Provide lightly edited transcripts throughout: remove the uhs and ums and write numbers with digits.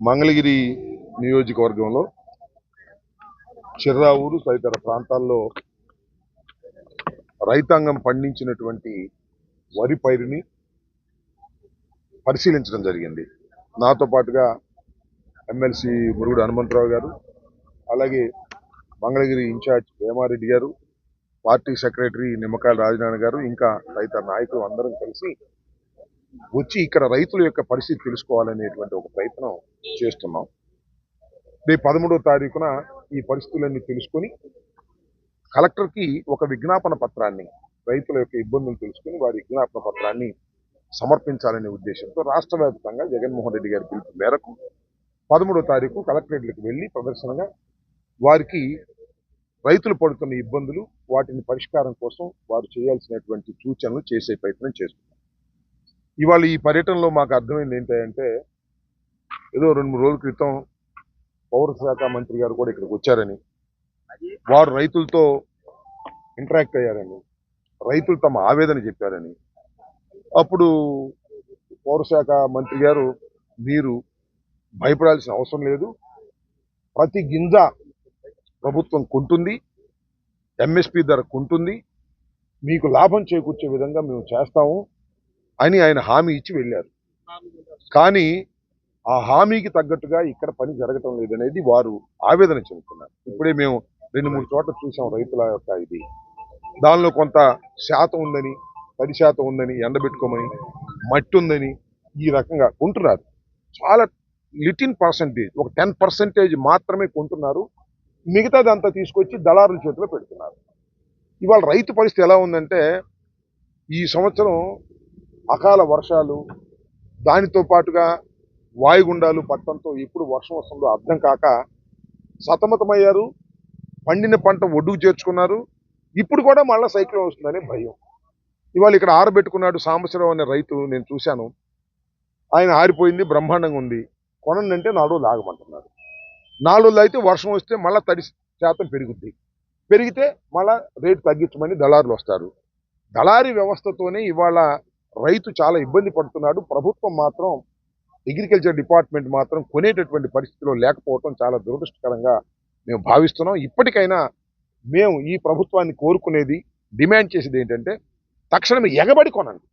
మంగళగిరి నియోజకవర్గంలో చిర్రావూరు తదితర ప్రాంతాల్లో రైతాంగం పండించినటువంటి వరి పైరుని పరిశీలించడం జరిగింది. నాతో పాటుగా ఎమ్మెల్సీ మురుగుడు హనుమంతరావు గారు, అలాగే మంగళగిరి ఇన్ఛార్జ్ వేమారెడ్డి గారు, పార్టీ సెక్రటరీ నిమ్మకాయల రాజనారాయణ గారు, ఇంకా తదితర నాయకులు అందరం కలిసి వచ్చి ఇక్కడ రైతుల యొక్క పరిస్థితి తెలుసుకోవాలనేటువంటి ఒక ప్రయత్నం చేస్తున్నాం. రేపు 13వ తారీఖున ఈ పరిస్థితులన్నీ తెలుసుకొని కలెక్టర్కి ఒక విజ్ఞాపన పత్రాన్ని, రైతుల యొక్క ఇబ్బందులు తెలుసుకుని వారి విజ్ఞాపన పత్రాన్ని సమర్పించాలనే ఉద్దేశంతో రాష్ట్ర వ్యాప్తంగా జగన్మోహన్ రెడ్డి గారి పిలుపు మేరకు 13వ తారీఖు కలెక్టరేట్లకు వెళ్లి ప్రదర్శనగా వారికి రైతులు పడుతున్న ఇబ్బందులు, వాటిని పరిష్కారం కోసం వారు చేయాల్సినటువంటి సూచనలు చేసే ప్రయత్నం చేస్తున్నారు. ఇవాళ ఈ పర్యటనలో మాకు అర్థమైంది ఏంటంటే, ఏదో 2-3 రోజుల క్రితం పౌర శాఖ మంత్రి గారు కూడా ఇక్కడికి వచ్చారని, వారు రైతులతో ఇంటరాక్ట్ అయ్యారని, రైతులు తమ ఆవేదన చెప్పారని, అప్పుడు పౌరశాఖ మంత్రి గారు మీరు భయపడాల్సిన అవసరం లేదు, ప్రతి గింజ ప్రభుత్వం కొంటుంది, ఎంఎస్పి ధర కొంటుంది, మీకు లాభం చేకూర్చే విధంగా మేము చేస్తాము అని ఆయన హామీ ఇచ్చి వెళ్ళారు. కానీ ఆ హామీకి తగ్గట్టుగా ఇక్కడ పని జరగటం లేదనేది వారు ఆవేదన చెందుతున్నారు. ఇప్పుడే మేము 2-3 చోట్ల చూసాం రైతుల యొక్క ఇది. దానిలో కొంత శాతం ఉందని, 10% ఉందని, ఎండబెట్టుకోమని, మట్టి ఉందని ఈ రకంగా కొంటున్నారు. చాలా లిటిల్ పర్సంటేజ్, ఒక 10% మాత్రమే కొంటున్నారు. మిగతాదంతా తీసుకొచ్చి దళారుల చేతిలో పెడుతున్నారు. ఇవాళ రైతు పరిస్థితి ఎలా ఉందంటే, ఈ సంవత్సరం అకాల వర్షాలు, దానితో పాటుగా వాయుగుండాలు పట్టడంతో ఎప్పుడు వర్షం వస్తుందో అర్థం కాక సతమతమయ్యారు. పండిన పంట ఒడ్డుకు చేర్చుకున్నారు. ఇప్పుడు కూడా మళ్ళీ సైక్లోన్ వస్తుందనే భయం. ఇవాళ ఇక్కడ ఆరబెట్టుకున్నాడు సాంబశివరావు అనే రైతు, నేను చూశాను. ఆయన ఆరిపోయింది, బ్రహ్మాండంగా ఉంది, కొనండి 4 రోజులు ఆగమంటున్నారు. 4 రోజులు అయితే వర్షం వస్తే మళ్ళీ తడి శాతం పెరుగుద్ది, పెరిగితే మళ్ళా రేటు తగ్గించమని దళారులు వస్తారు. దళారీ వ్యవస్థతోనే ఇవాళ రైతు చాలా ఇబ్బంది పడుతున్నాడు. ప్రభుత్వం మాత్రం, అగ్రికల్చర్ డిపార్ట్మెంట్ మాత్రం కొనేటటువంటి పరిస్థితిలో లేకపోవడం చాలా దురదృష్టకరంగా మేము భావిస్తున్నాం. ఇప్పటికైనా మేము ఈ ప్రభుత్వాన్ని కోరుకునేది, డిమాండ్ చేసేది ఏంటంటే, తక్షణమే ఎగబడి కొనండి.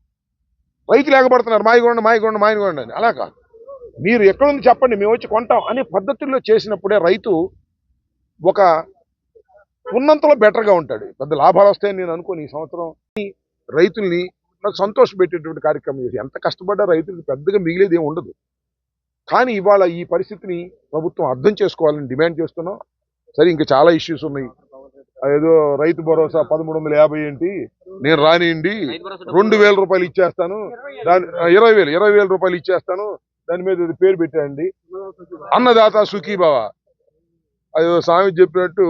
రైతులు ఎగబడుతున్నారు, మాయగొండ అని. అలా కాదు, మీరు ఎక్కడుంది చెప్పండి, మేము వచ్చి కొంటాం అనే పద్ధతుల్లో చేసినప్పుడే రైతు ఒక ఉన్నంతలో బెటర్గా ఉంటాడు. పెద్ద లాభాలు వస్తాయని నేను అనుకోని ఈ సంవత్సరం రైతుల్ని నాకు సంతోష పెట్టేటువంటి కార్యక్రమం చేసి, ఎంత కష్టపడ్డా రైతులకు పెద్దగా మిగిలేది ఏమి ఉండదు. కానీ ఇవాళ ఈ పరిస్థితిని ప్రభుత్వం అర్థం చేసుకోవాలని డిమాండ్ చేస్తున్నాం. సరే, ఇంకా చాలా ఇష్యూస్ ఉన్నాయి. ఏదో రైతు భరోసా 1350 ఏంటి, నేను రానియండి 2000 రూపాయలు ఇచ్చేస్తాను, దాని 20,000 రూపాయలు ఇచ్చేస్తాను, దాని మీద పేరు పెట్టండి, అన్నదాత సుఖీభవ. అదో స్వామి చెప్పినట్టు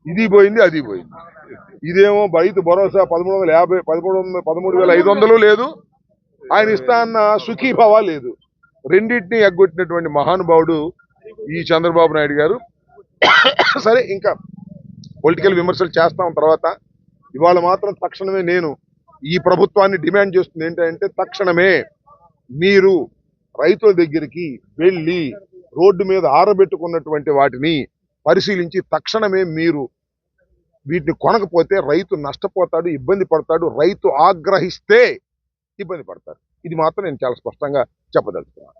ఇది పోయింది, అది పోయింది. ఇదేమో రైతు భరోసా 13,500 లేదు, ఆయన ఇస్తా అన్న సుఖీభవ లేదు. రెండింటినీ ఎగ్గొట్టినటువంటి మహానుభావుడు ఈ చంద్రబాబు నాయుడు గారు. సరే, ఇంకా పొలిటికల్ విమర్శలు చేస్తాం తర్వాత. ఇవాళ మాత్రం తక్షణమే నేను ఈ ప్రభుత్వాన్ని డిమాండ్ చేస్తుంది ఏంటంటే, తక్షణమే మీరు రైతుల దగ్గరికి వెళ్ళి రోడ్డు మీద ఆరబెట్టుకున్నటువంటి వాటిని పరిశీలించి తక్షణమే మీరు వీటిని కొనకపోతే రైతు నష్టపోతాడు, ఇబ్బంది పడతాడు. రైతు ఆగ్రహిస్తే ఇబ్బంది పడతారు. ఇది మాత్రం నేను చాలా స్పష్టంగా చెప్పదలుచుకున్నాను.